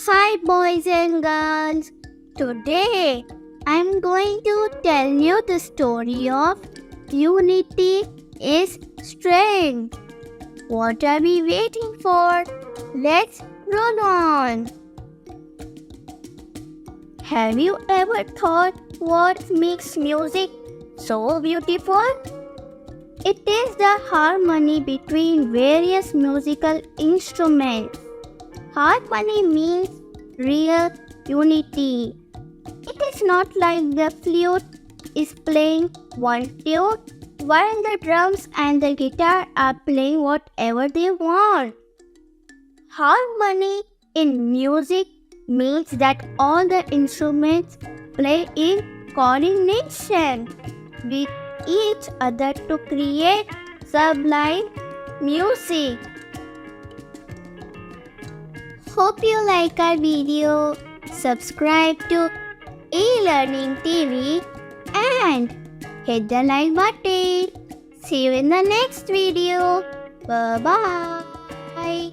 Hi, boys and girls. Today I'm going to tell you the story of Unity is Strength. What are we waiting for? Let's roll on. Have you ever thought what makes music so beautiful? It is the harmony between various musical instruments. Harmony means real unity. It is not like the flute is playing one tune while the drums and the guitar are playing whatever they want. Harmony in music means that all the instruments play in coordination with each other to create sublime music. Hope you like our video. Subscribe to e-learning TV and hit the like button. See you in the next video. Bye-bye.